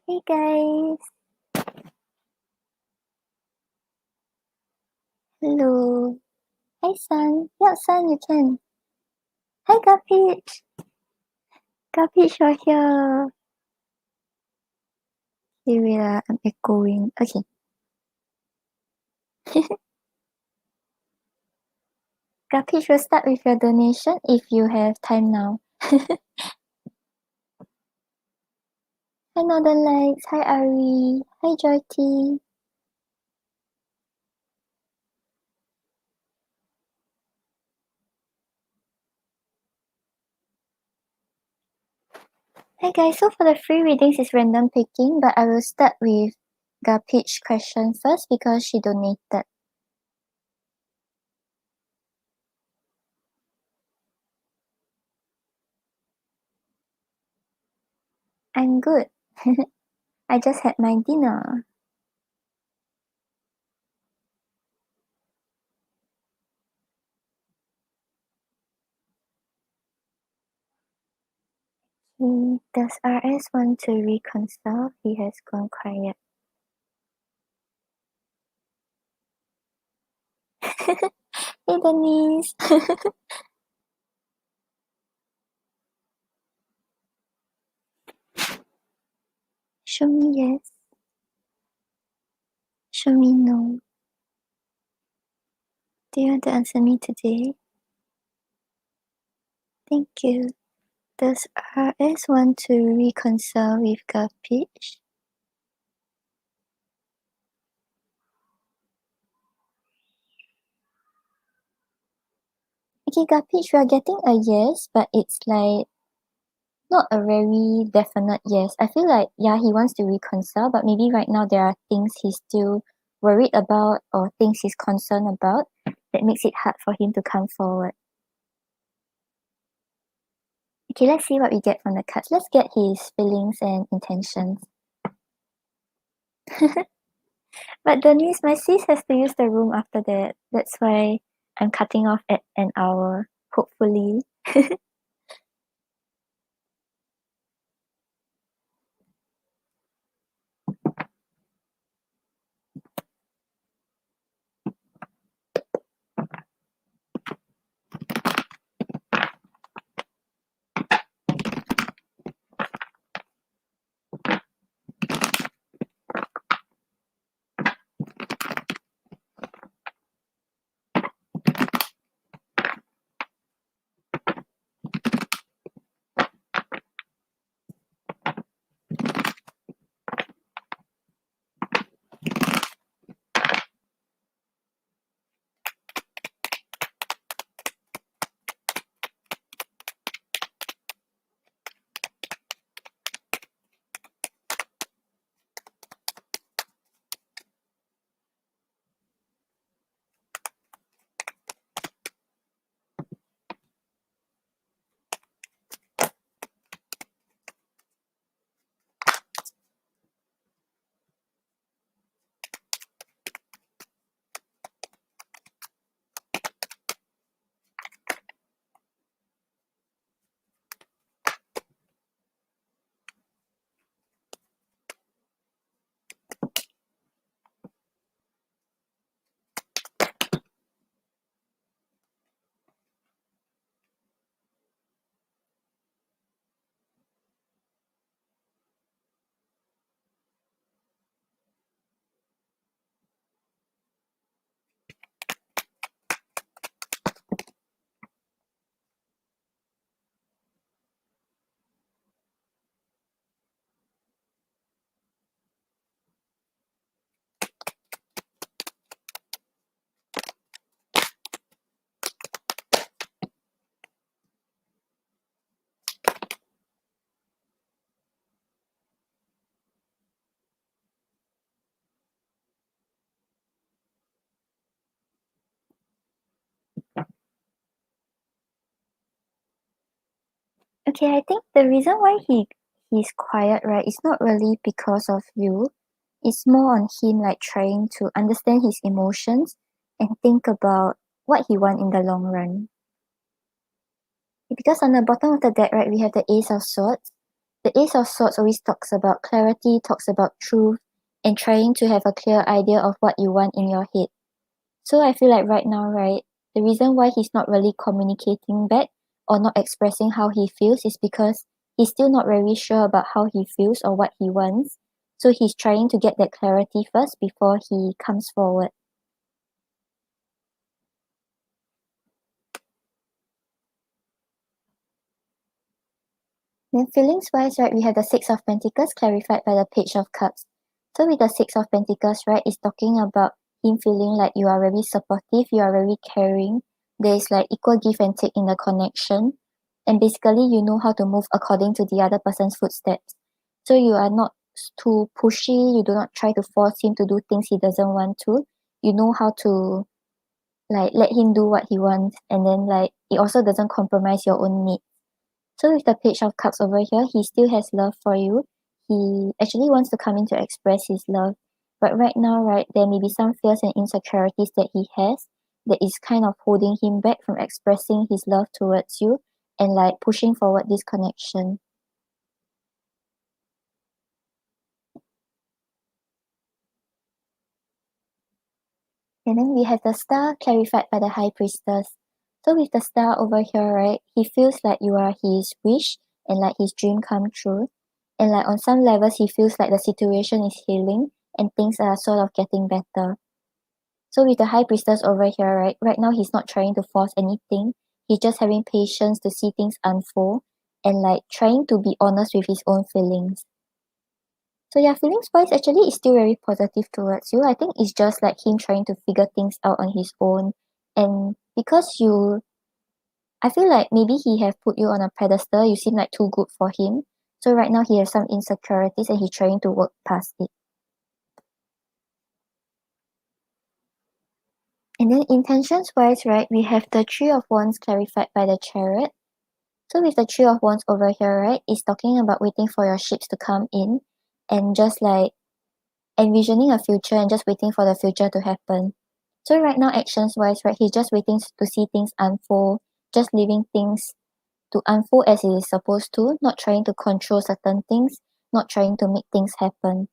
Hey guys! Hello! Hi Sun! Yeah, Sun, you can! Hi Garbage! Garbage, you're here! Okay, wait, I'm echoing. Okay. Garbage, we'll start with your donation if you have time now. Hi Northern Lights! Hi Ari! Hi Joyty! Hi guys, so for the free readings is random picking, but I will start with Garbage question first because she donated. I'm good. I just had my dinner. Does RS want to reconcile? He has gone quiet. Hey Denise! Show me yes. Show me no. Do you want to answer me today? Thank you. Does RS want to reconcile with Garbage? Okay, Garbage, we are getting a yes, but it's like not a very definite yes. I feel like, yeah, he wants to reconcile, but maybe right now there are things he's still worried about or things he's concerned about that makes it hard for him to come forward. Okay, let's see what we get from the cards. Let's get his feelings and intentions. But Denise, my sis has to use the room after that. That's why I'm cutting off at an hour, hopefully. Okay, I think the reason why he's quiet, right, is not really because of you. It's more on him like trying to understand his emotions and think about what he wants in the long run. Because on the bottom of the deck, right, we have the Ace of Swords. The Ace of Swords always talks about clarity, talks about truth, and trying to have a clear idea of what you want in your head. So I feel like right now, right, the reason why he's not really communicating back or not expressing how he feels is because he's still not very sure about how he feels or what he wants. So he's trying to get that clarity first before he comes forward. Then feelings wise, right, we have the Six of Pentacles clarified by the Page of Cups. So with the Six of Pentacles, right, it's talking about him feeling like you are very supportive, you are very caring. There is like equal give and take in the connection. And basically you know how to move according to the other person's footsteps. So you are not too pushy, you do not try to force him to do things he doesn't want to. You know how to like let him do what he wants, and then like it also doesn't compromise your own needs. So with the Page of Cups over here, he still has love for you. He actually wants to come in to express his love. But right now, right, there may be some fears and insecurities that he has that is kind of holding him back from expressing his love towards you and like pushing forward this connection. And then we have the Star clarified by the High Priestess. So with the Star over here, right, he feels like you are his wish and like his dream come true. And like on some levels, he feels like the situation is healing and things are sort of getting better. So with the High Priestess over here, right now he's not trying to force anything. He's just having patience to see things unfold and like trying to be honest with his own feelings. So yeah, feelings wise actually is still very positive towards you. I think it's just like him trying to figure things out on his own. And because I feel like maybe he have put you on a pedestal, you seem like too good for him. So right now he has some insecurities and he's trying to work past it. And then intentions wise, right, we have the Three of Wands clarified by the Chariot. So with the Three of Wands over here, right, it's talking about waiting for your ships to come in and just like envisioning a future and just waiting for the future to happen. So right now, actions wise, right, he's just waiting to see things unfold, just leaving things to unfold as it is supposed to, not trying to control certain things, not trying to make things happen.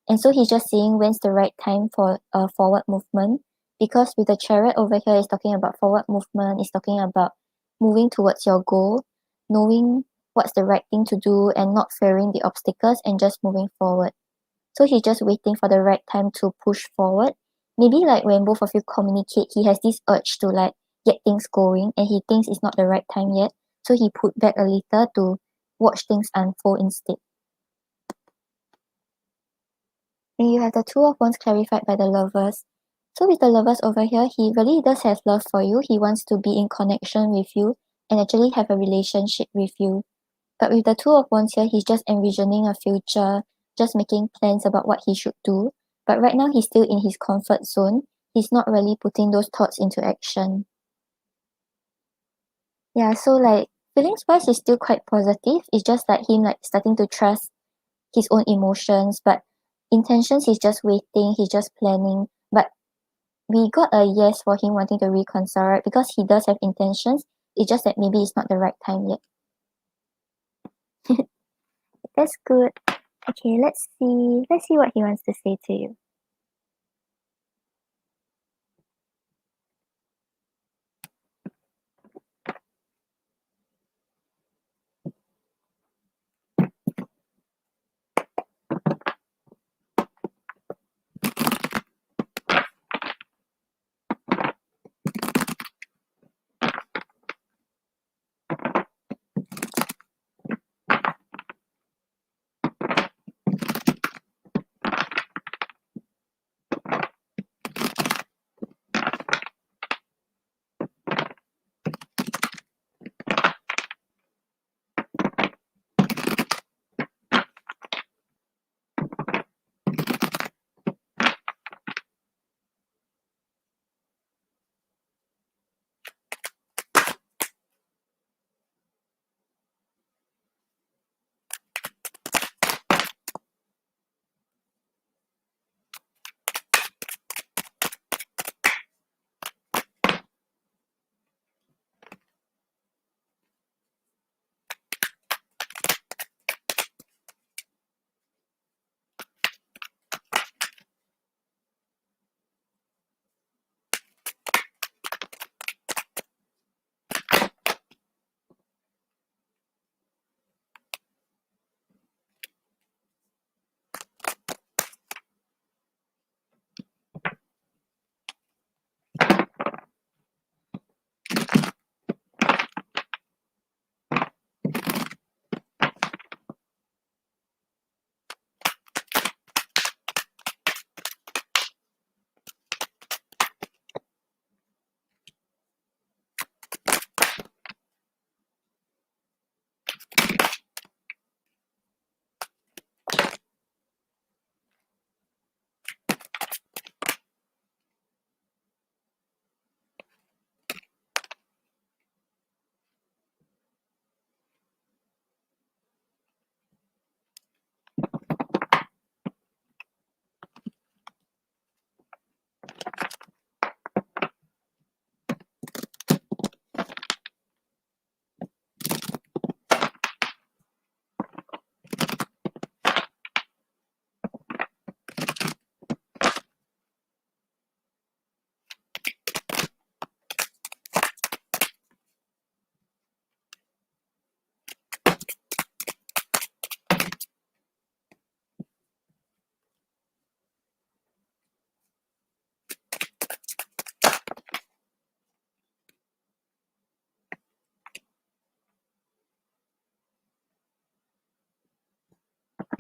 And so he's just seeing when's the right time for a forward movement. Because with the Chariot over here, it's talking about forward movement, it's talking about moving towards your goal, knowing what's the right thing to do and not fearing the obstacles and just moving forward. So he's just waiting for the right time to push forward. Maybe like when both of you communicate, he has this urge to like get things going and he thinks it's not the right time yet. So he put back a little to watch things unfold instead. And you have the Two of Wands clarified by the Lovers. So with the Lovers over here, he really does have love for you. He wants to be in connection with you and actually have a relationship with you. But with the Two of Wands here, he's just envisioning a future, just making plans about what he should do. But right now, he's still in his comfort zone. He's not really putting those thoughts into action. Yeah, so like feelings wise is still quite positive. It's just like him like starting to trust his own emotions, but intentions he's just waiting, he's just planning. But we got a yes for him wanting to reconcile, right? Because he does have intentions. It's just that maybe it's not the right time yet. That's good. Okay, let's see. Let's see what he wants to say to you.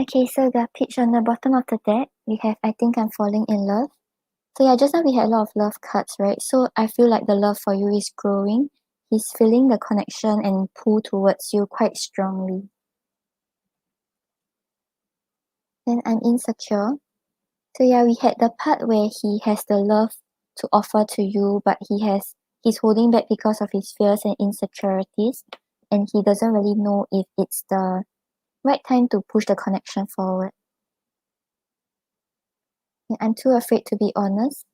Okay, so the pitch on the bottom of the deck, we have I think I'm falling in love. So yeah, just now we had a lot of love cards, right? So I feel like the love for you is growing. He's feeling the connection and pull towards you quite strongly. Then I'm insecure. So yeah, we had the part where he has the love to offer to you, but he's holding back because of his fears and insecurities, and he doesn't really know if it's the right time to push the connection forward. And I'm too afraid to be honest.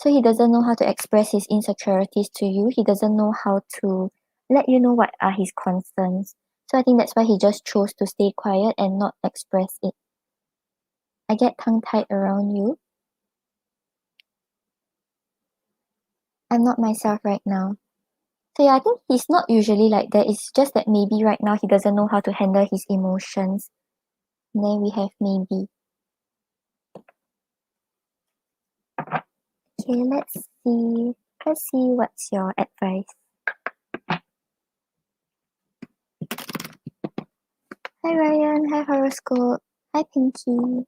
So he doesn't know how to express his insecurities to you. He doesn't know how to let you know what are his concerns. So I think that's why he just chose to stay quiet and not express it. I get tongue-tied around you. I'm not myself right now. So yeah, I think he's not usually like that. It's just that maybe right now he doesn't know how to handle his emotions. And then we have maybe. Okay, let's see. Let's see what's your advice. Hi Ryan, hi horoscope, hi Pinky.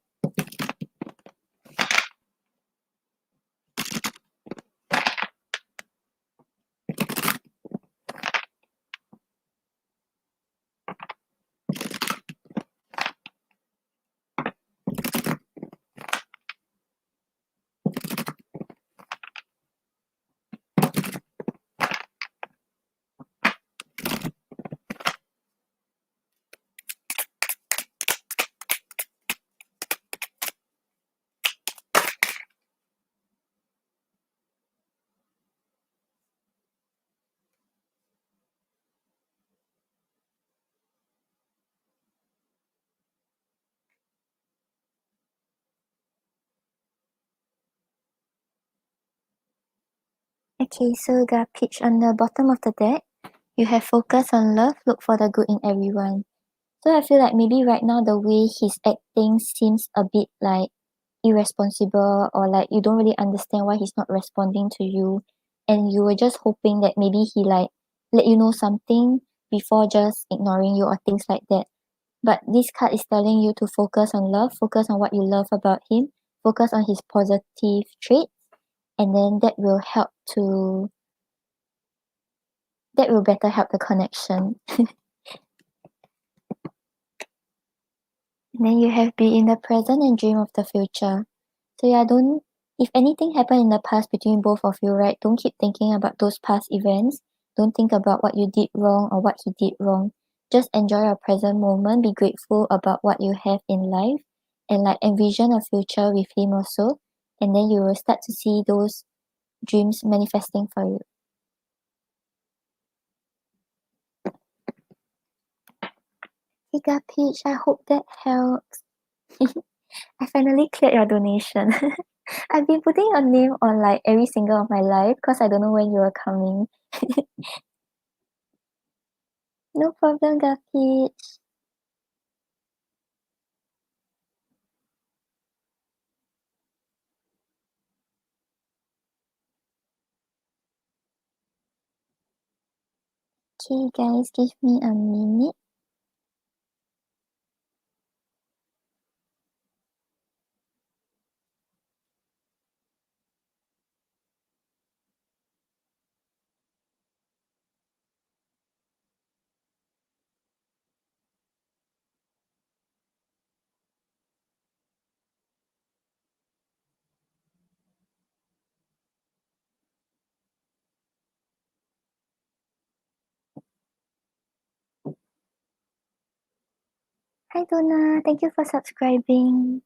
Okay, so the pitch on the bottom of the deck, you have focus on love, look for the good in everyone. So I feel like maybe right now the way he's acting seems a bit like irresponsible, or like you don't really understand why he's not responding to you, and you were just hoping that maybe he like let you know something before just ignoring you or things like that. But this card is telling you to focus on love, focus on what you love about him, focus on his positive traits, and then that will better help the connection. And then you have be in the present and dream of the future. So yeah, don't if anything happened in the past between both of you, right? Don't keep thinking about those past events. Don't think about what you did wrong or what he did wrong. Just enjoy your present moment. Be grateful about what you have in life, and like envision a future with him also. And then you will start to see those dreams manifesting for you. Giga Peach, I hope that helps. I finally cleared your donation. I've been putting your name on like every single of my life because I don't know when you are coming. No problem, Gapi. Okay, guys, give me a minute. Hi, Donna. Thank you for subscribing.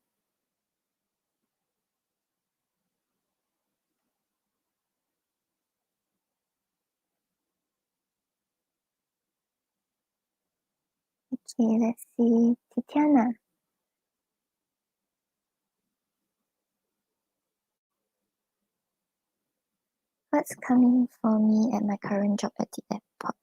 Okay, let's see. Titiana. What's coming for me at my current job at the airport?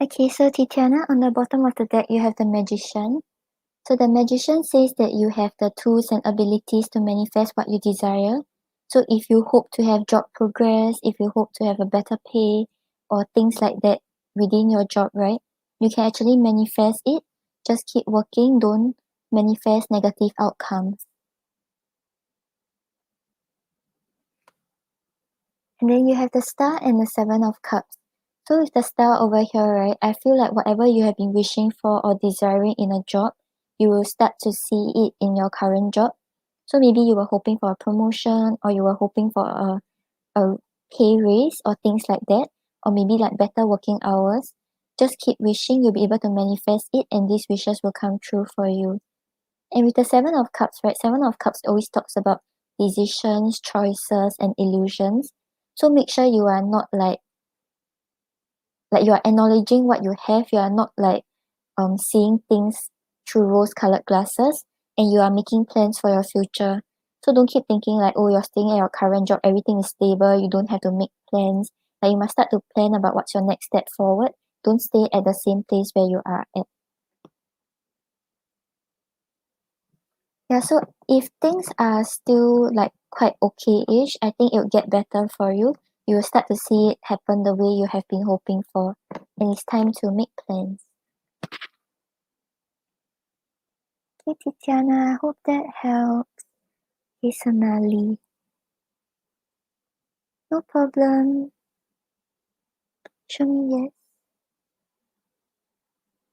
Okay, so Titiana, on the bottom of the deck, you have the Magician. So the Magician says that you have the tools and abilities to manifest what you desire. So if you hope to have job progress, if you hope to have a better pay, or things like that within your job, right? You can actually manifest it. Just keep working, don't manifest negative outcomes. And then you have the Star and the Seven of Cups. So with the Star over here, right, I feel like whatever you have been wishing for or desiring in a job, you will start to see it in your current job. So maybe you were hoping for a promotion, or you were hoping for a pay raise or things like that, or maybe like better working hours. Just keep wishing, you'll be able to manifest it, and these wishes will come true for you. And with the Seven of Cups, right? Seven of Cups always talks about decisions, choices, and illusions. So make sure you are not like you are acknowledging what you have. You are not like seeing things through rose-colored glasses, and you are making plans for your future. So don't keep thinking like, oh, you're staying at your current job, everything is stable, you don't have to make plans. Like you must start to plan about what's your next step forward. Don't stay at the same place where you are at. Yeah, so if things are still like quite okay-ish, I think it'll get better for you. You will start to see it happen the way you have been hoping for. And it's time to make plans. Okay, Titiana, I hope that helps. Personally. No problem. Show me yes.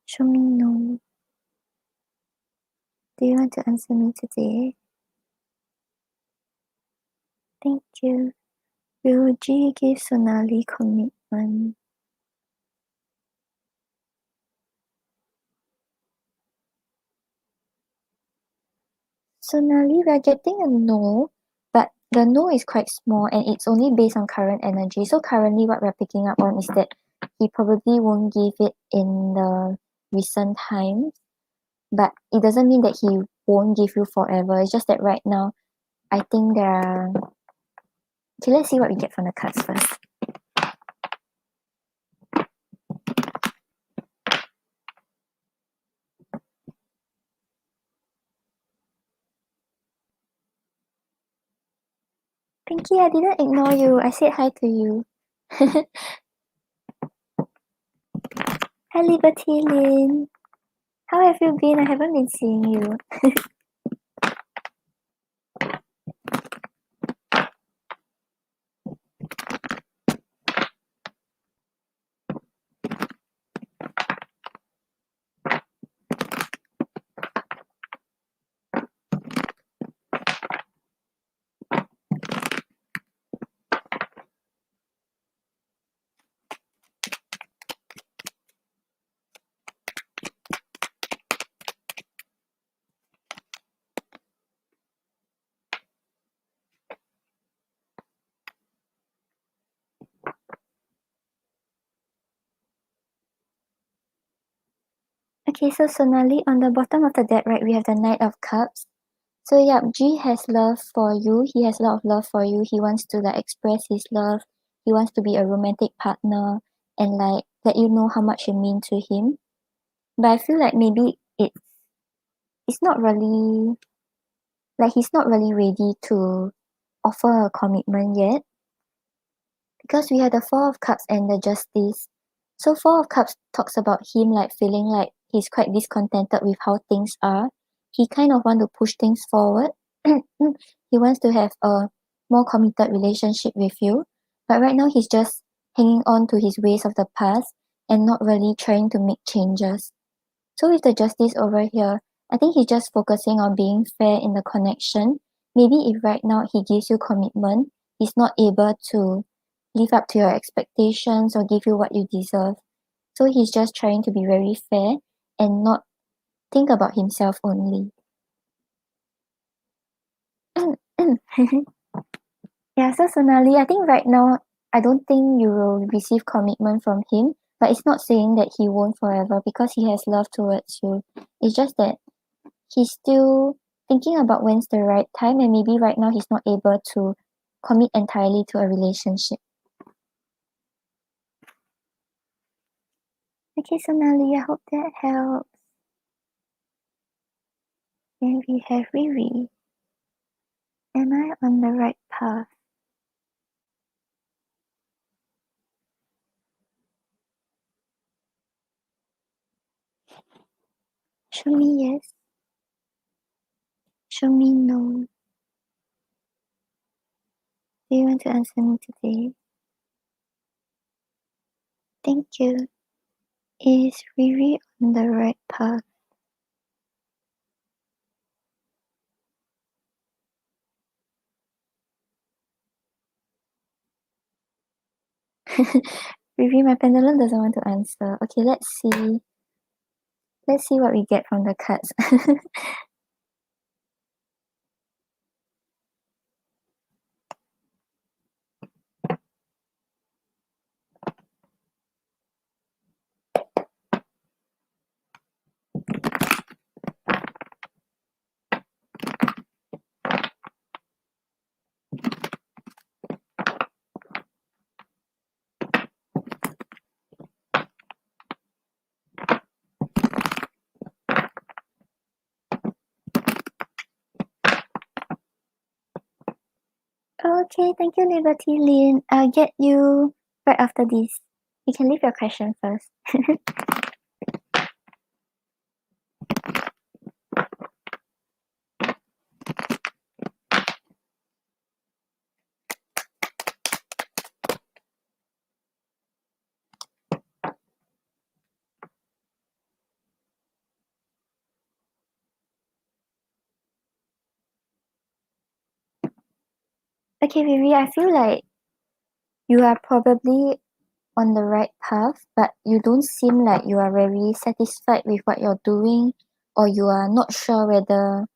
Show me no. Do you want to answer me today? Thank you. Will G give Sonali commitment? Sonali, we're getting a no, but the no is quite small and it's only based on current energy. So currently what we're picking up on is that he probably won't give it in the recent times, but it doesn't mean that he won't give you forever. It's just that right now, I think there are... Okay, let's see what we get from the cards first. Pinky, I didn't ignore you. I said hi to you. Hi, Liberty Lynn. How have you been? I haven't been seeing you. Okay, so Sonali, on the bottom of the deck, right, we have the Knight of Cups. So yeah, G has love for you. He has a lot of love for you. He wants to like express his love. He wants to be a romantic partner and like let you know how much you mean to him. But I feel like maybe it's not really like he's not really ready to offer a commitment yet. Because we have the Four of Cups and the Justice. So Four of Cups talks about him like feeling like he's quite discontented with how things are. He kind of want to push things forward. He wants to have a more committed relationship with you. But right now he's just hanging on to his ways of the past and not really trying to make changes. So with the Justice over here, I think he's just focusing on being fair in the connection. Maybe if right now he gives you commitment, he's not able to live up to your expectations or give you what you deserve. So he's just trying to be very fair and not think about himself only. Yeah, so Sonali, I think right now, I don't think you will receive commitment from him, but it's not saying that he won't forever because he has love towards you. It's just that he's still thinking about when's the right time, and maybe right now he's not able to commit entirely to a relationship. Okay, so Nelly, I hope that helps. Then we have Riri. Am I on the right path? Show me yes. Show me no. Do you want to answer me today? Thank you. Is Riri on the right path? Riri, my pendulum doesn't want to answer. Okay, let's see. Let's see what we get from the cards. Okay, thank you, Liberty Lin. I'll get you right after this. You can leave your question first. Okay, Vivi, I feel like you are probably on the right path, but you don't seem like you are very satisfied with what you're doing, or you are not sure whether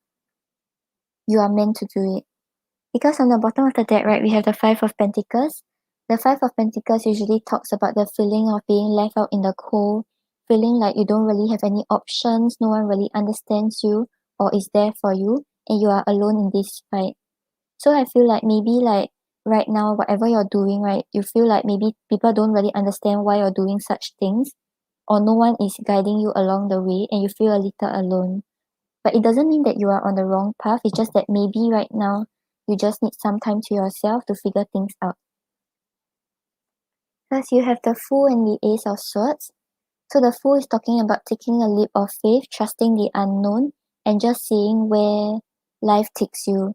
you are meant to do it. Because on the bottom of the deck, right, we have the Five of Pentacles. The Five of Pentacles usually talks about the feeling of being left out in the cold, feeling like you don't really have any options, no one really understands you or is there for you, and you are alone in this fight. So I feel like maybe like right now, whatever you're doing, right, you feel like maybe people don't really understand why you're doing such things, or no one is guiding you along the way, and you feel a little alone. But it doesn't mean that you are on the wrong path. It's just that maybe right now you just need some time to yourself to figure things out. Because you have the Fool and the Ace of Swords. So the Fool is talking about taking a leap of faith, trusting the unknown, and just seeing where life takes you.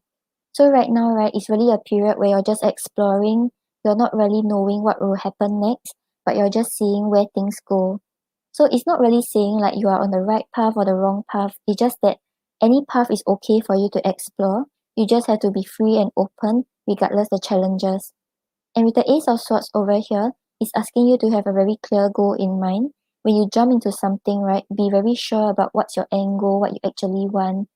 So right now, right, it's really a period where you're just exploring. You're not really knowing what will happen next, but you're just seeing where things go. So it's not really saying like you are on the right path or the wrong path. It's just that any path is okay for you to explore. You just have to be free and open regardless the challenges. And with the Ace of Swords over here, it's asking you to have a very clear goal in mind. When you jump into something, right, be very sure about what's your end goal, what you actually want.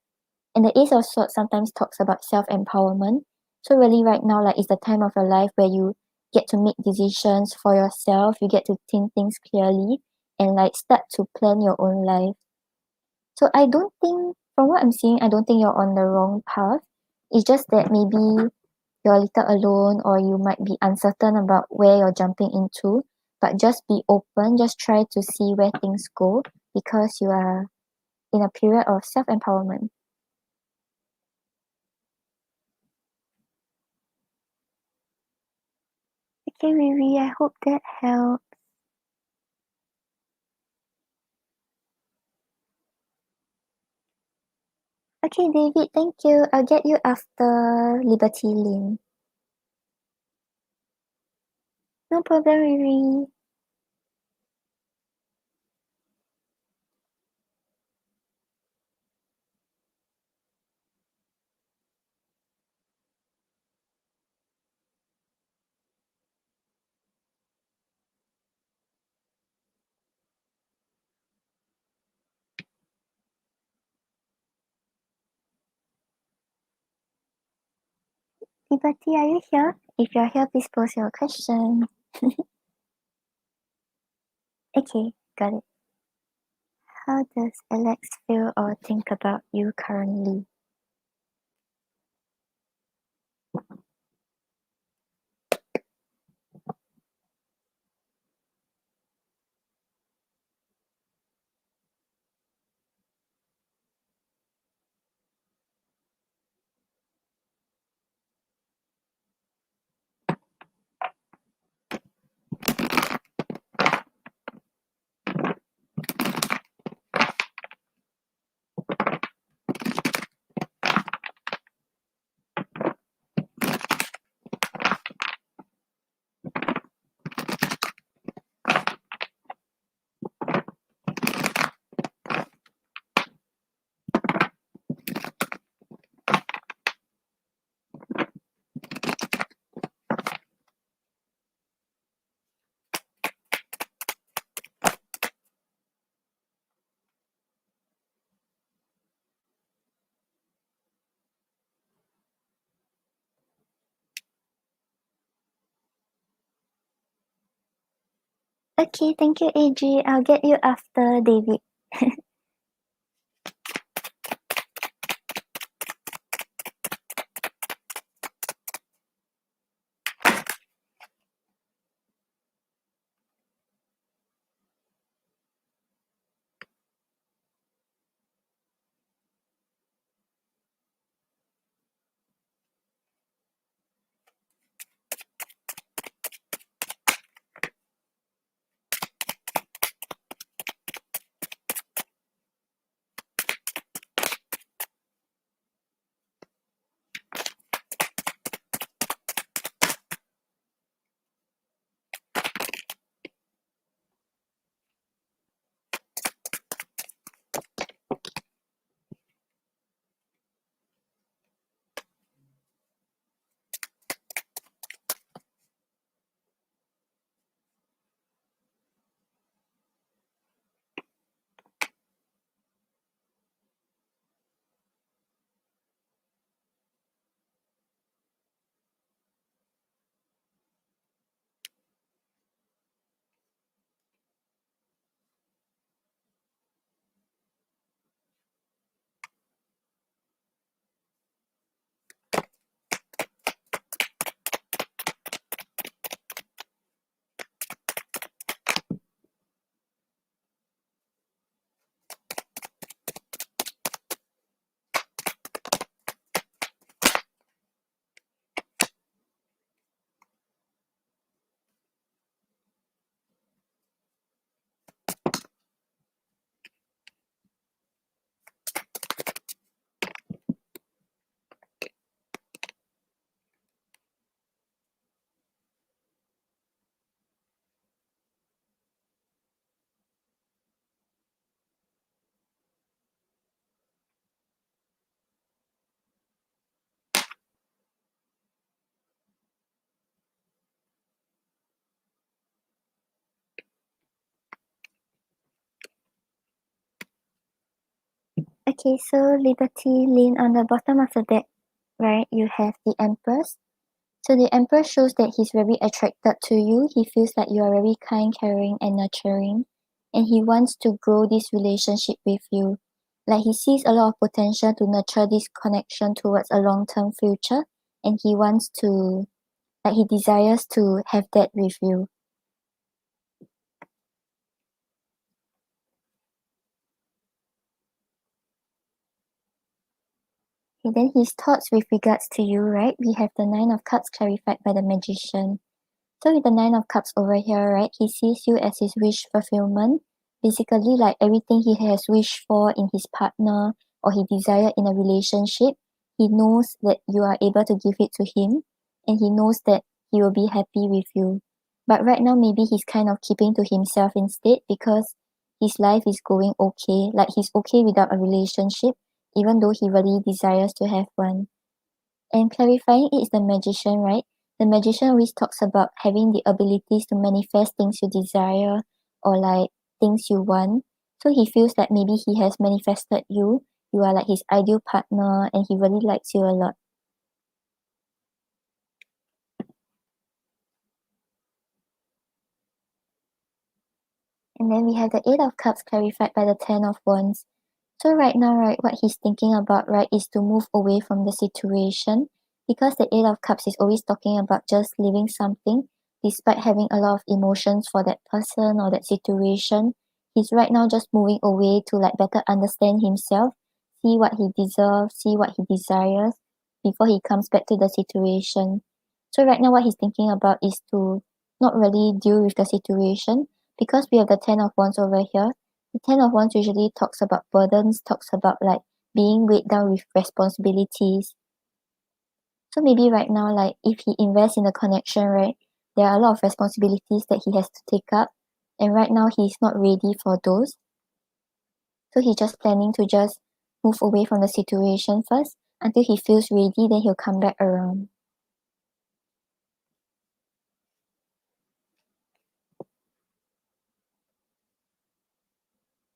And the Ace of Swords sometimes talks about self-empowerment. So really right now, like it's the time of your life where you get to make decisions for yourself, you get to think things clearly and like start to plan your own life. So I don't think, from what I'm seeing, I don't think you're on the wrong path. It's just that maybe you're a little alone or you might be uncertain about where you're jumping into. But just be open, just try to see where things go because you are in a period of self-empowerment. Okay, Riri, I hope that helps. Okay, David, thank you. I'll get you after Liberty Lin. No problem, Riri. Liberty, are you here? If you're here, please post your question. Okay, got it. How does Alex feel or think about you currently? Okay, thank you, AG. I'll get you after David. Okay, so Liberty Lane on the bottom of the deck, right, you have the Empress. So the Emperor shows that he's very attracted to you. He feels like you are very kind, caring, and nurturing. And he wants to grow this relationship with you. Like he sees a lot of potential to nurture this connection towards a long-term future. And he wants to, like he desires to have that with you. And then his thoughts with regards to you, right? We have the Nine of Cups clarified by the Magician. So with the Nine of Cups over here, right, he sees you as his wish fulfillment. Basically, like everything he has wished for in his partner or he desire in a relationship, he knows that you are able to give it to him and he knows that he will be happy with you. But right now, maybe he's kind of keeping to himself instead because his life is going okay. Like he's okay without a relationship, even though he really desires to have one. And clarifying it is the magician, right? The magician always talks about having the abilities to manifest things you desire or like things you want. So he feels that maybe he has manifested you. You are like his ideal partner and he really likes you a lot. And then we have the Eight of Cups clarified by the Ten of Wands. So right now, right, what he's thinking about, right, is to move away from the situation because the Eight of Cups is always talking about just leaving something despite having a lot of emotions for that person or that situation. He's right now just moving away to like better understand himself, see what he deserves, see what he desires before he comes back to the situation. So right now what he's thinking about is to not really deal with the situation because we have the Ten of Wands over here. The Ten of Wands usually talks about burdens, talks about like being weighed down with responsibilities. So maybe right now, like if he invests in the connection, right, there are a lot of responsibilities that he has to take up. And right now he's not ready for those. So he's just planning to just move away from the situation first until he feels ready, then he'll come back around.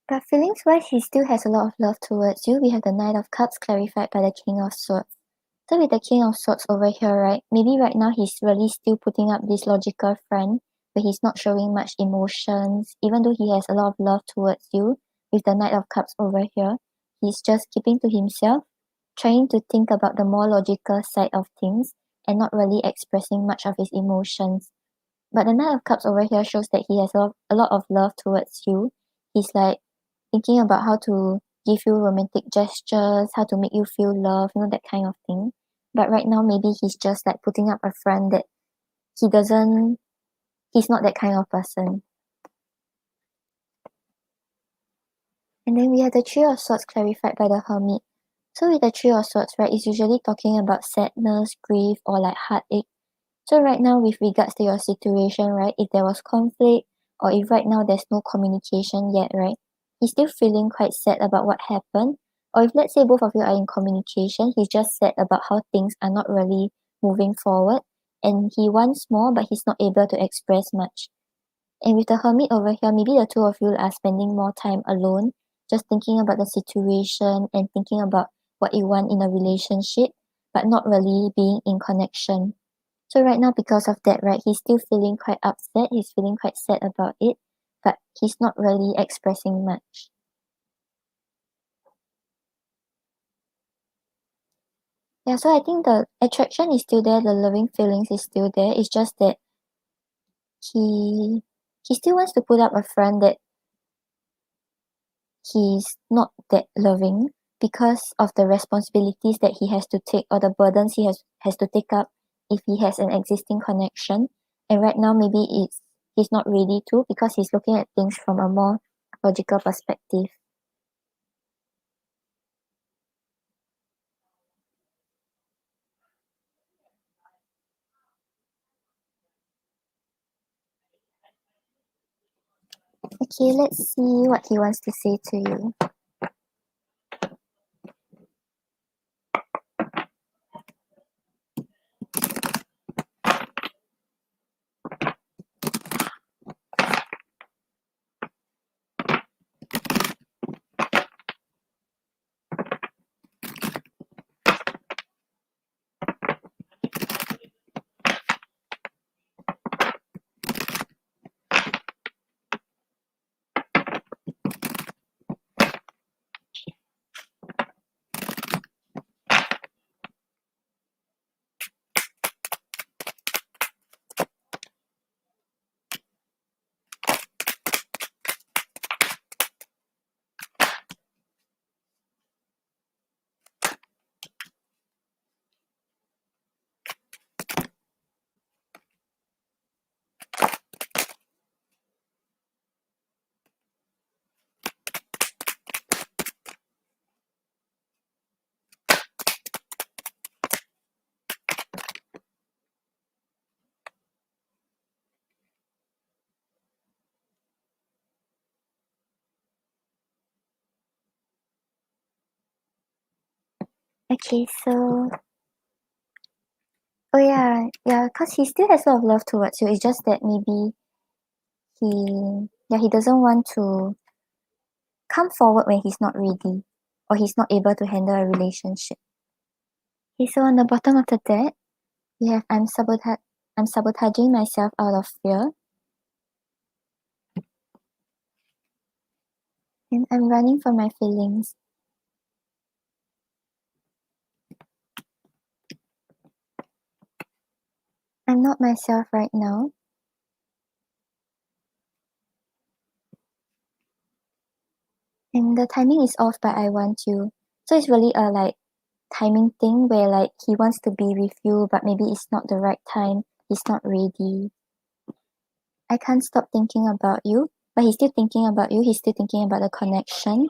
But feelings wise, he still has a lot of love towards you. We have the Knight of Cups clarified by the King of Swords. So with the King of Swords over here, right, maybe right now he's really still putting up this logical front, but he's not showing much emotions, even though he has a lot of love towards you. With the Knight of Cups over here, he's just keeping to himself, trying to think about the more logical side of things and not really expressing much of his emotions. But the Knight of Cups over here shows that he has a lot of love towards you. He's like thinking about how to give you romantic gestures, how to make you feel love, that kind of thing. But right now, maybe he's just like putting up a front that he's not that kind of person. And then we have the Three of Swords clarified by the Hermit. So with the Three of Swords, right, it's usually talking about sadness, grief, or like heartache. So right now, with regards to your situation, right, if there was conflict, or if right now there's no communication yet, right, he's still feeling quite sad about what happened. Or if let's say both of you are in communication, he's just sad about how things are not really moving forward. And he wants more, but he's not able to express much. And with the Hermit over here, maybe the two of you are spending more time alone, just thinking about the situation and thinking about what you want in a relationship, but not really being in connection. So right now, because of that, right, he's still feeling quite upset. He's feeling quite sad about it, but he's not really expressing much. Yeah, so I think the attraction is still there, the loving feelings is still there. It's just that he he still wants to put up a front that he's not that loving because of the responsibilities that he has to take or the burdens he has to take up if he has an existing connection. And right now maybe he's not ready to because he's looking at things from a more logical perspective. Okay, let's see what he wants to say to you. Okay, so oh yeah, because he still has a lot of love towards you. It's just that maybe he doesn't want to come forward when he's not ready or he's not able to handle a relationship. Okay, so on the bottom of the deck, we have I'm sabotaging myself out of fear, and I'm running from my feelings. I'm not myself right now. And the timing is off, but I want you. So it's really a like timing thing where like he wants to be with you, but maybe it's not the right time. He's not ready. I can't stop thinking about you, but he's still thinking about you. He's still thinking about the connection.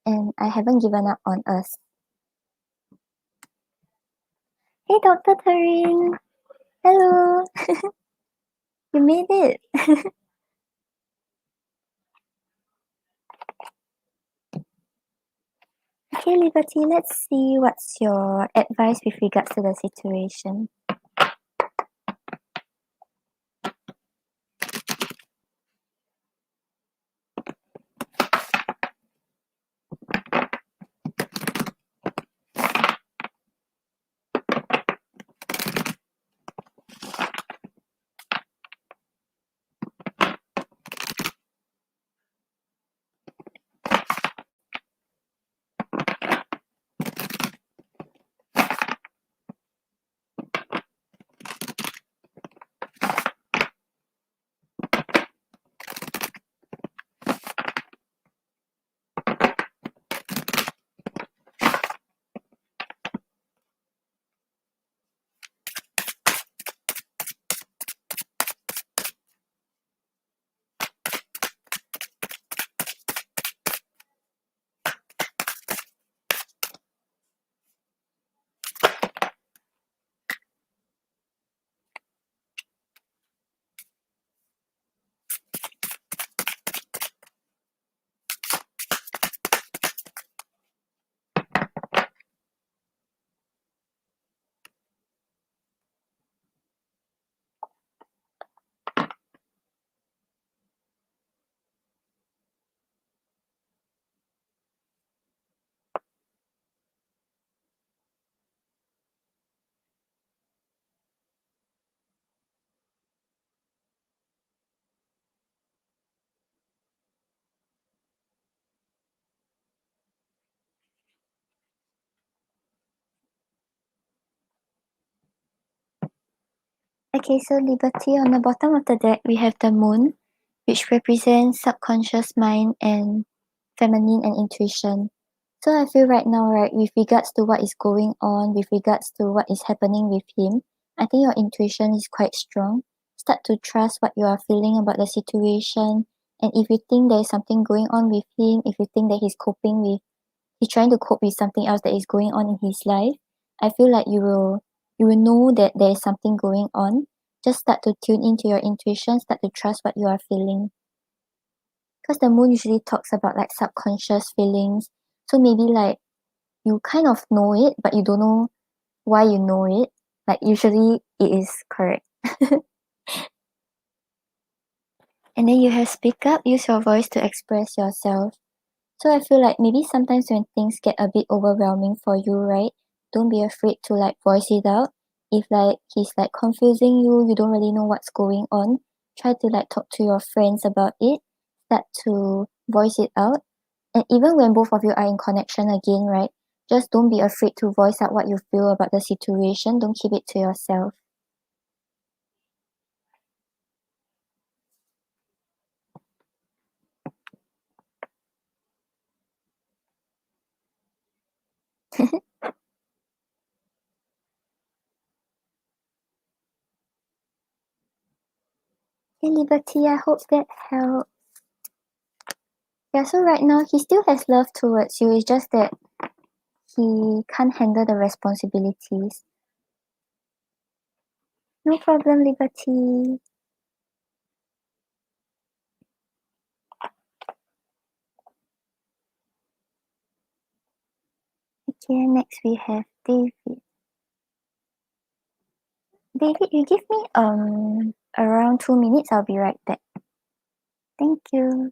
And I haven't given up on us. Hey, Dr. Tarin. Hello. You made it. Okay, Liberty, let's see what's your advice with regards to the situation. Okay, so Liberty, on the bottom of the deck, we have the moon, which represents subconscious mind and feminine and intuition. So I feel right now, right, with regards to what is going on, with regards to what is happening with him, I think your intuition is quite strong. Start to trust what you are feeling about the situation. And if you think there is something going on with him, if you think that he's trying to cope with something else that is going on in his life, I feel like you will know that there is something going on. Just start to tune into your intuition, start to trust what you are feeling. Because the moon usually talks about like subconscious feelings. So maybe like you kind of know it, but you don't know why you know it. Like usually it is correct. And then you have speak up, use your voice to express yourself. So I feel like maybe sometimes when things get a bit overwhelming for you, right? Don't be afraid to like voice it out. If like he's like confusing you, you don't really know what's going on, try to like talk to your friends about it, start to voice it out. And even when both of you are in connection again, right? Just don't be afraid to voice out what you feel about the situation. Don't keep it to yourself. Hey Liberty, I hope that helped. Yeah, so right now he still has love towards you. It's just that he can't handle the responsibilities. No problem, Liberty. Okay, next we have David. David, you give me around 2 minutes. I'll be right back. Thank you.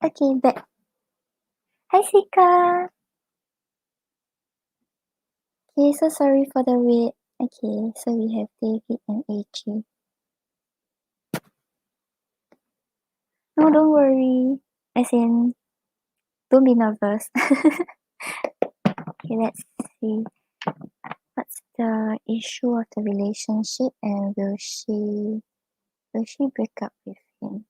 Okay, back. Hi, Sika. Okay, so sorry for the wait. Okay, so we have David and AG. No, don't worry. As in, don't be nervous. Okay, let's see. What's the issue of the relationship and will she break up with him?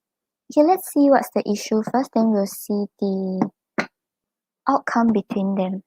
Okay, let's see what's the issue first, then we'll see the outcome between them.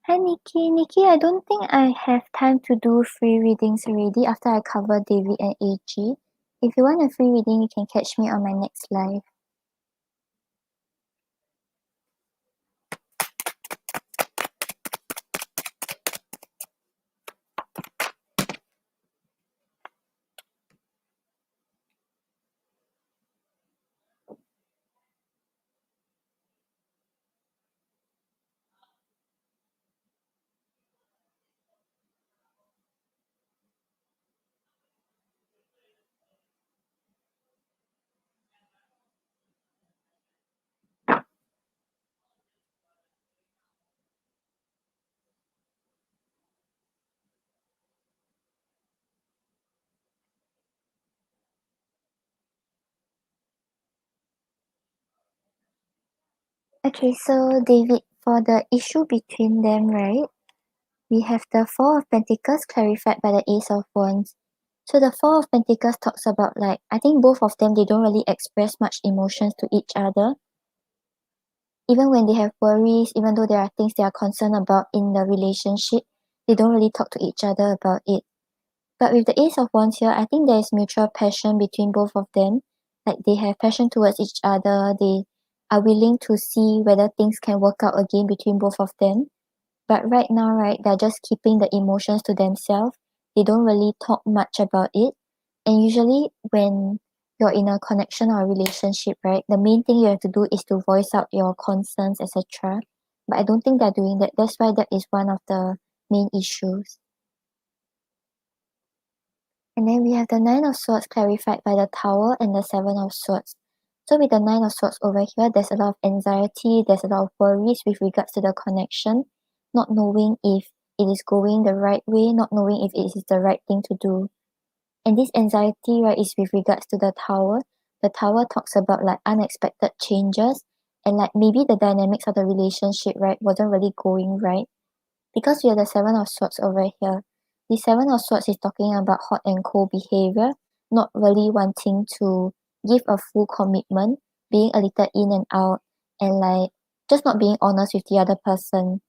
Hi Nikki. Nikki, I don't think I have time to do free readings already after I cover David and AG. If you want a free reading, you can catch me on my next live. Okay, so David, for the issue between them, right? We have the Four of Pentacles clarified by the Ace of Wands. So the Four of Pentacles talks about like, I think both of them, they don't really express much emotions to each other. Even when they have worries, even though there are things they are concerned about in the relationship, they don't really talk to each other about it. But with the Ace of Wands here, I think there is mutual passion between both of them. Like they have passion towards each other. are willing to see whether things can work out again between both of them. But right now, right, they're just keeping the emotions to themselves. They don't really talk much about it. And usually when you're in a connection or a relationship, right, the main thing you have to do is to voice out your concerns, etc. But I don't think they're doing that. That's why that is one of the main issues. And then we have the Nine of Swords clarified by the Tower and the Seven of Swords. So with the Nine of Swords over here, there's a lot of anxiety, there's a lot of worries with regards to the connection, not knowing if it is going the right way, not knowing if it is the right thing to do. And this anxiety, right, is with regards to the Tower. The Tower talks about like unexpected changes and like maybe the dynamics of the relationship, right, wasn't really going right. Because we have the Seven of Swords over here. The Seven of Swords is talking about hot and cold behavior, not really wanting to give a full commitment, being a little in and out, and like just not being honest with the other person.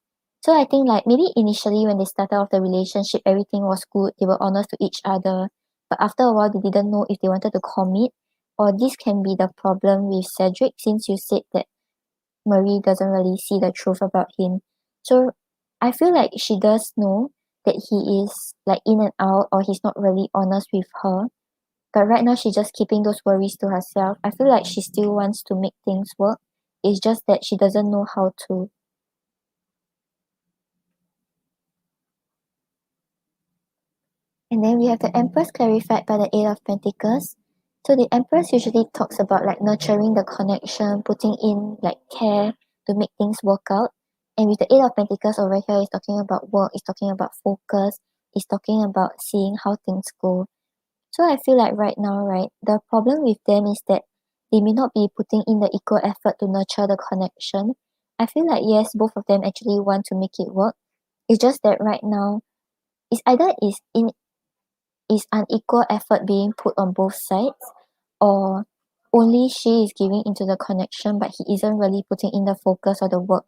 So I think like maybe initially when they started off the relationship, everything was good, they were honest to each other. But after a while, they didn't know if they wanted to commit, or this can be the problem with Cedric, since you said that Marie doesn't really see the truth about him. So I feel like she does know that he is like in and out or he's not really honest with her. But right now she's just keeping those worries to herself. I feel like she still wants to make things work. It's just that she doesn't know how to. And then we have the Empress clarified by the Eight of Pentacles. So the Empress usually talks about like nurturing the connection, putting in like care to make things work out. And with the Eight of Pentacles over here, is talking about work, is talking about focus, is talking about seeing how things go. So I feel like right now, right, the problem with them is that they may not be putting in the equal effort to nurture the connection. I feel like yes, both of them actually want to make it work. It's just that right now, it's either is unequal effort being put on both sides, or only she is giving into the connection but he isn't really putting in the focus or the work.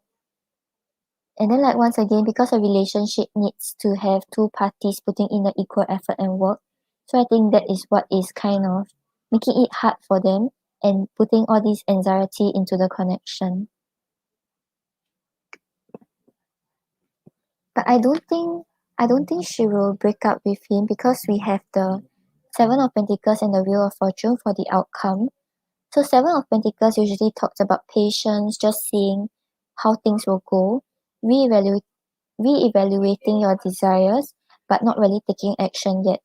And then like once again, because a relationship needs to have two parties putting in the equal effort and work, so I think that is what is kind of making it hard for them and putting all this anxiety into the connection. But I don't think she will break up with him, because we have the Seven of Pentacles and the Wheel of Fortune for the outcome. So Seven of Pentacles usually talks about patience, just seeing how things will go, reevaluate, reevaluating your desires, but not really taking action yet.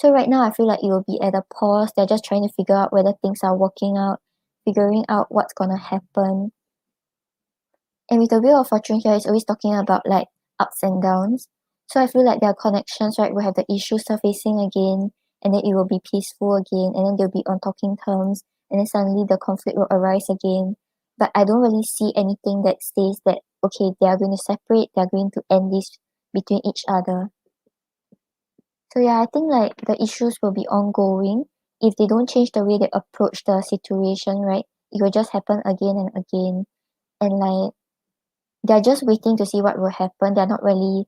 So right now I feel like it will be at a pause. They're just trying to figure out whether things are working out, figuring out what's gonna happen. And with the Wheel of Fortune here, it's always talking about like ups and downs. So I feel like their connections, right, will have the issues surfacing again, and then it will be peaceful again, and then they'll be on talking terms, and then suddenly the conflict will arise again. But I don't really see anything that states that, okay, they are going to separate, they are going to end this between each other. So yeah, I think like the issues will be ongoing. If they don't change the way they approach the situation, right, it will just happen again and again. And like they're just waiting to see what will happen. They're not really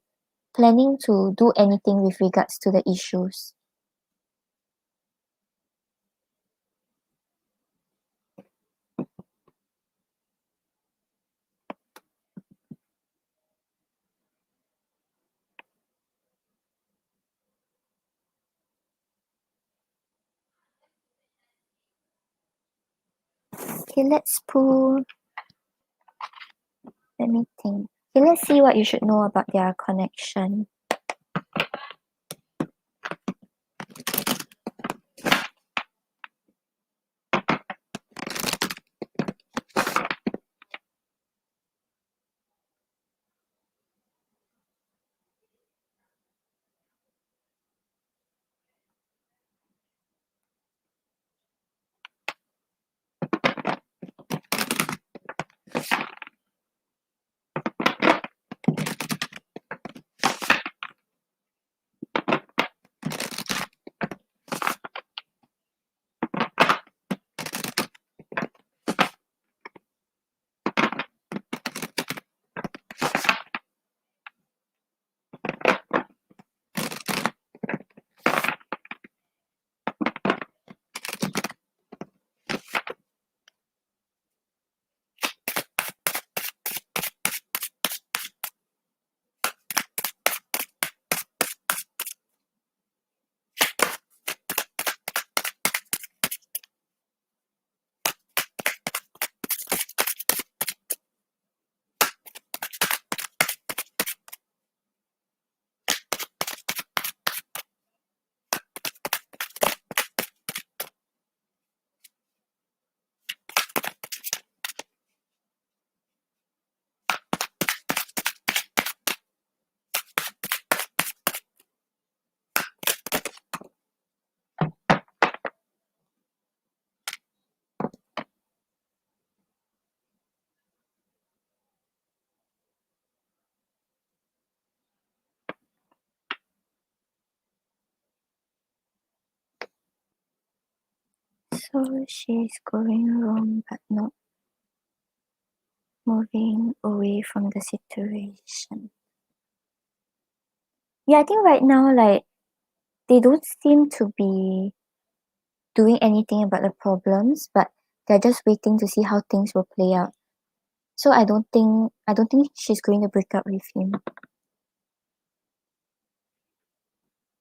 planning to do anything with regards to the issues. Okay, let's pull. Let me think. Okay, let's see what you should know about their connection. So she's going wrong but not moving away from the situation. Yeah, I think right now, like, they don't seem to be doing anything about the problems, but they're just waiting to see how things will play out. So I don't think she's going to break up with him.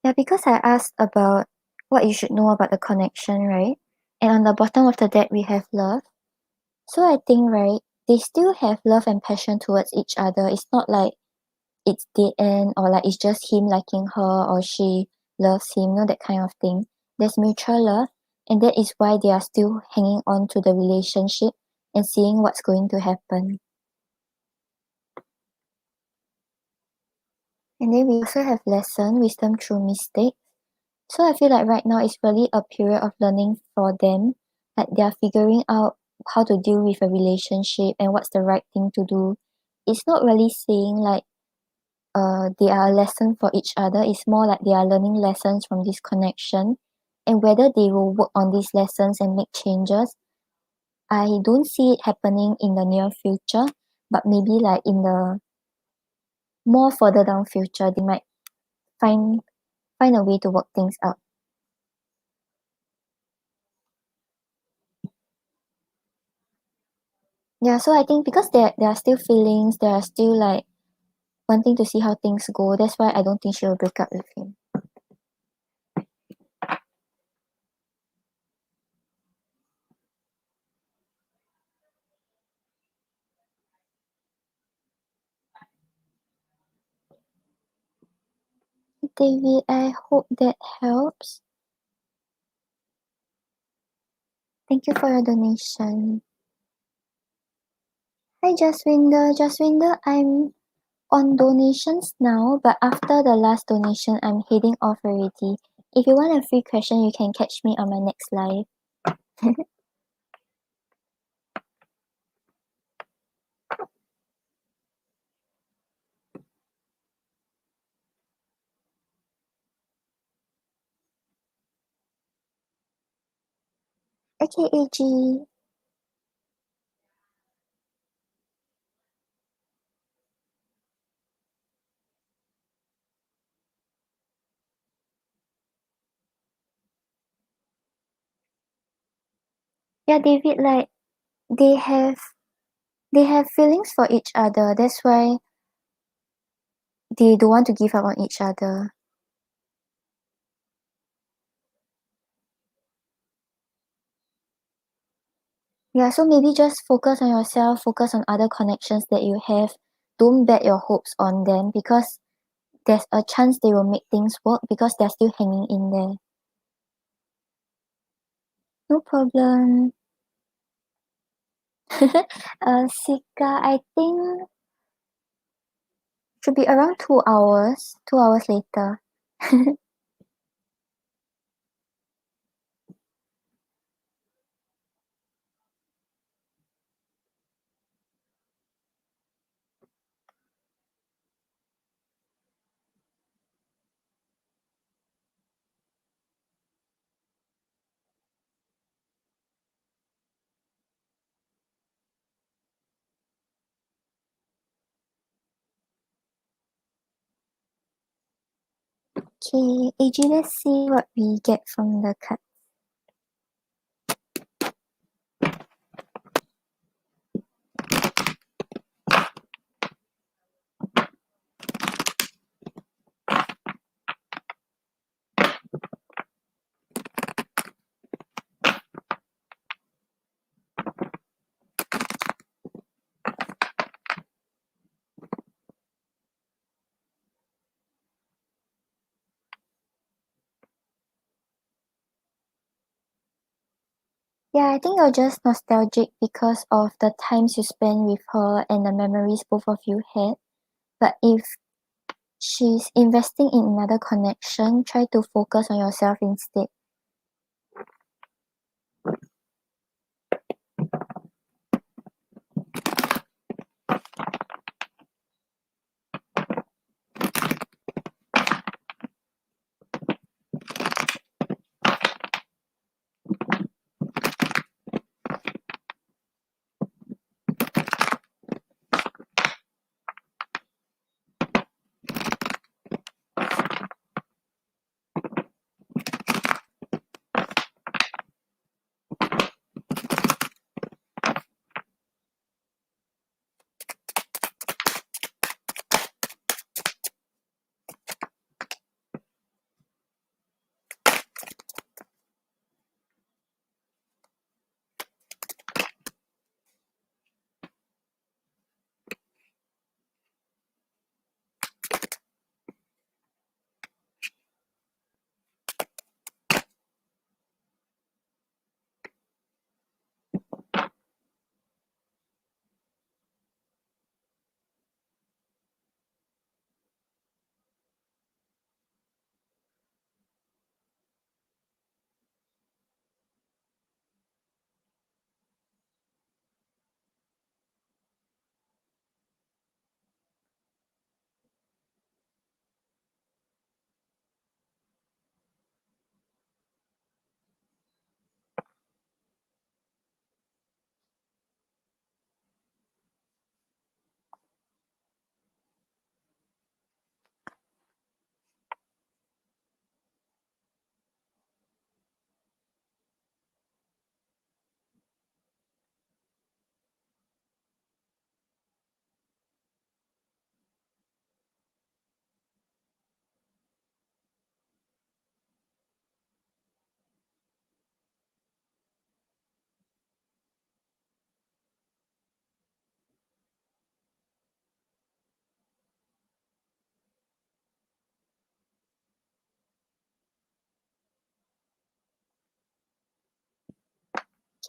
Yeah, because I asked about what you should know about the connection, right? And on the bottom of the deck we have love. So I think, right, they still have love and passion towards each other. It's not like it's dead end or like it's just him liking her or she loves him, you know, that kind of thing. There's mutual love, and that is why they are still hanging on to the relationship and seeing what's going to happen. And then we also have wisdom through mistake. So I feel like right now is really a period of learning for them. Like they are figuring out how to deal with a relationship and what's the right thing to do. It's not really saying like they are a lesson for each other. It's more like they are learning lessons from this connection. And whether they will work on these lessons and make changes, I don't see it happening in the near future, but maybe like in the more further down future, they might find find a way to work things out. Yeah, so I think because there are still feelings, there are still like wanting to see how things go. That's why I don't think she will break up with him. David, I hope that helps. Thank you for your donation. Hi Jaswinder. Jaswinder, I'm on donations now, but after the last donation, I'm heading off already. If you want a free question, you can catch me on my next live. Okay, AG. Yeah, David, like they have feelings for each other. That's why they don't want to give up on each other. Yeah, so maybe just focus on yourself, focus on other connections that you have. Don't bet your hopes on them because there's a chance they will make things work because they're still hanging in there. No problem. Sika, I think should be around 2 hours. 2 hours later. Okay, AG, let's see what we get from the card. Yeah, I think you're just nostalgic because of the times you spent with her and the memories both of you had. But if she's investing in another connection, try to focus on yourself instead.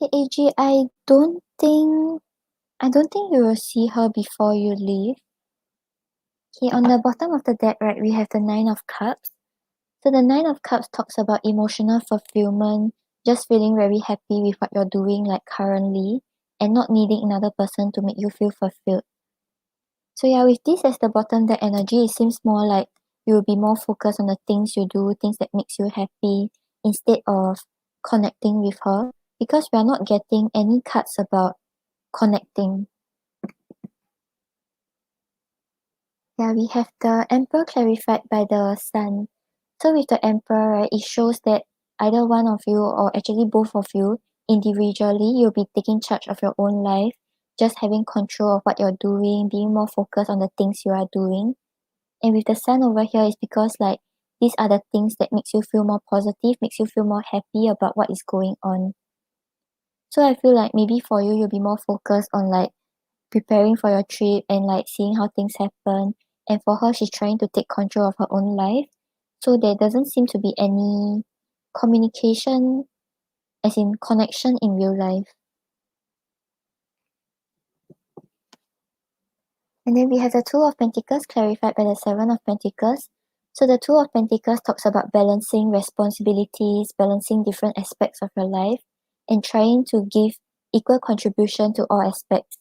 Okay, AG, I don't think you will see her before you leave. Okay, on the bottom of the deck, right, we have the Nine of Cups. So the Nine of Cups talks about emotional fulfillment, just feeling very happy with what you're doing like currently, and not needing another person to make you feel fulfilled. So yeah, with this as the bottom deck energy, it seems more like you will be more focused on the things you do, things that makes you happy, instead of connecting with her, because we are not getting any cards about connecting. Yeah, we have the Emperor clarified by the Sun. So with the Emperor, right, it shows that either one of you or actually both of you individually, you'll be taking charge of your own life, just having control of what you're doing, being more focused on the things you are doing. And with the Sun over here, is because like these are the things that makes you feel more positive, makes you feel more happy about what is going on. So I feel like maybe for you, you'll be more focused on like preparing for your trip and like seeing how things happen. And for her, she's trying to take control of her own life. So there doesn't seem to be any communication, as in connection in real life. And then we have the Two of Pentacles clarified by the Seven of Pentacles. So the Two of Pentacles talks about balancing responsibilities, balancing different aspects of your life, and trying to give equal contribution to all aspects.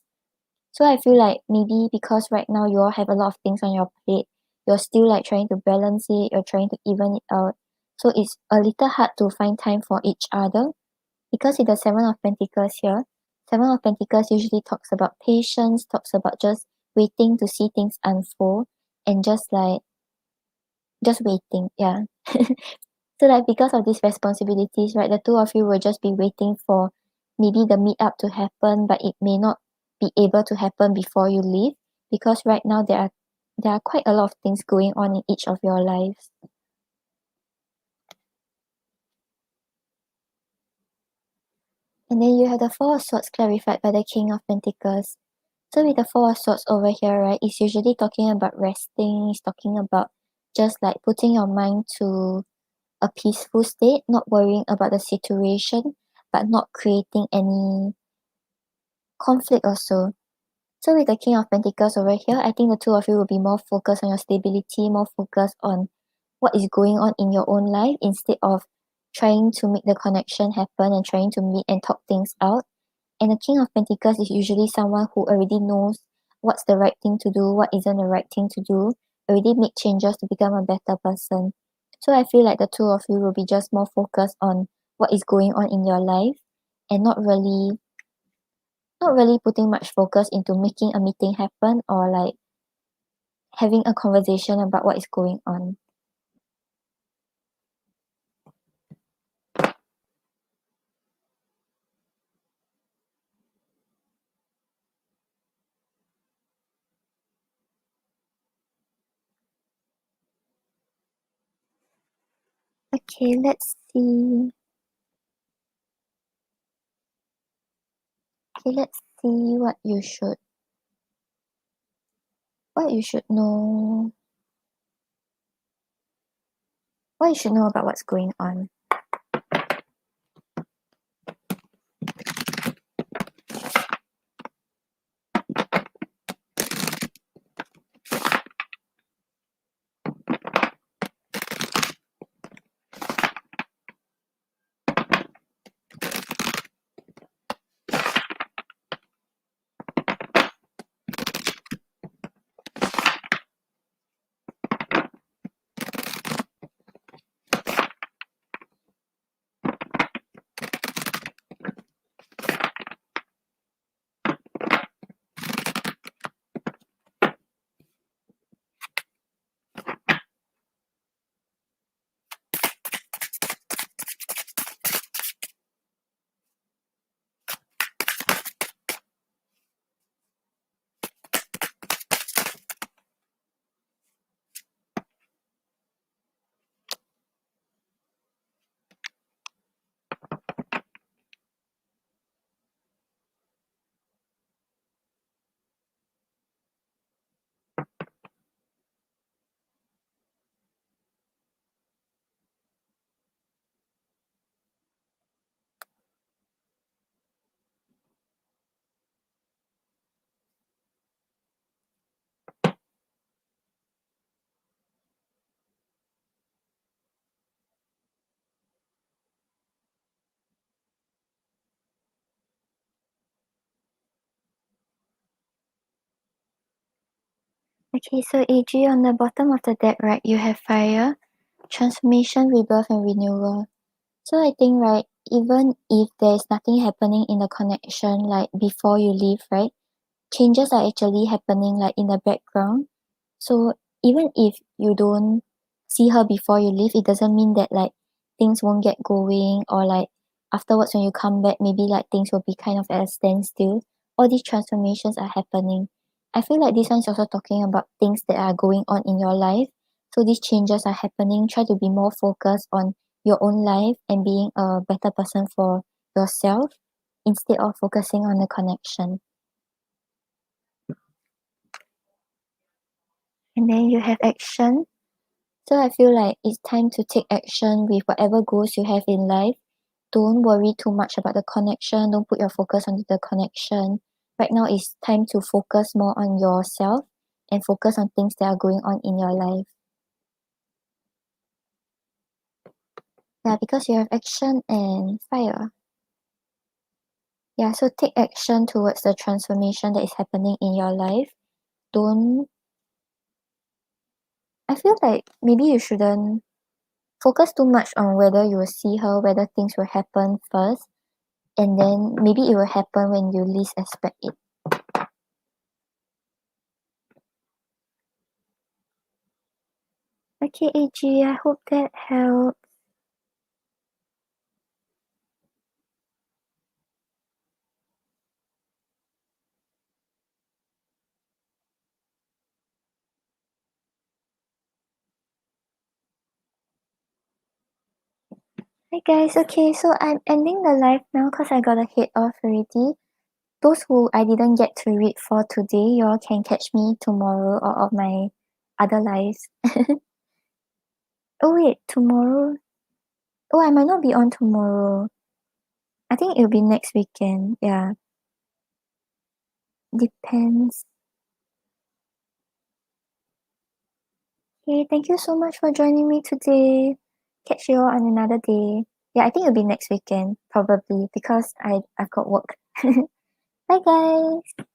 So I feel like maybe because right now you all have a lot of things on your plate, you're still like trying to balance it, you're trying to even it out. So it's a little hard to find time for each other. Because with the Seven of Pentacles here, Seven of Pentacles usually talks about patience, talks about just waiting to see things unfold and just waiting. Yeah. So like because of these responsibilities, right, the two of you will just be waiting for maybe the meet up to happen, but it may not be able to happen before you leave because right now there are quite a lot of things going on in each of your lives. And then you have the Four of Swords clarified by the King of Pentacles. So with the Four of Swords over here, right, it's usually talking about resting, it's talking about just like putting your mind to a peaceful state, not worrying about the situation, but not creating any conflict also. So with the King of Pentacles over here, I think the two of you will be more focused on your stability, more focused on what is going on in your own life instead of trying to make the connection happen and trying to meet and talk things out. And the King of Pentacles is usually someone who already knows what's the right thing to do, what isn't the right thing to do, already make changes to become a better person. So I feel like the two of you will be just more focused on what is going on in your life and not really putting much focus into making a meeting happen or like having a conversation about what is going on. Okay, let's see. Okay, let's see what you should know. What you should know about what's going on. Okay, so AG, on the bottom of the deck, right, you have fire, transformation, rebirth, and renewal. So I think, right, even if there's nothing happening in the connection, like before you leave, right, changes are actually happening like in the background. So even if you don't see her before you leave, it doesn't mean that like things won't get going, or like afterwards when you come back, maybe like things will be kind of at a standstill. All these transformations are happening. I feel like this one is also talking about things that are going on in your life. So these changes are happening. Try to be more focused on your own life and being a better person for yourself instead of focusing on the connection. And then you have action. So I feel like it's time to take action with whatever goals you have in life. Don't worry too much about the connection. Don't put your focus on the connection. Right now it's time to focus more on yourself and focus on things that are going on in your life. Yeah, because you have action and fire. Yeah, so take action towards the transformation that is happening in your life. Don't I feel like maybe you shouldn't focus too much on whether you will see her, whether things will happen first, and then maybe it will happen when you least expect it. Okay, AG, I hope that helps. Hi guys, okay, so I'm ending the live now because I got a head off already. Those who I didn't get to read for today, y'all can catch me tomorrow or of my other lives. Oh wait, tomorrow? Oh, I might not be on tomorrow. I think it'll be next weekend. Yeah, depends. Okay, thank you so much for joining me today. Catch you all on another day. Yeah, I think it'll be next weekend, probably, because I've got work. Bye guys.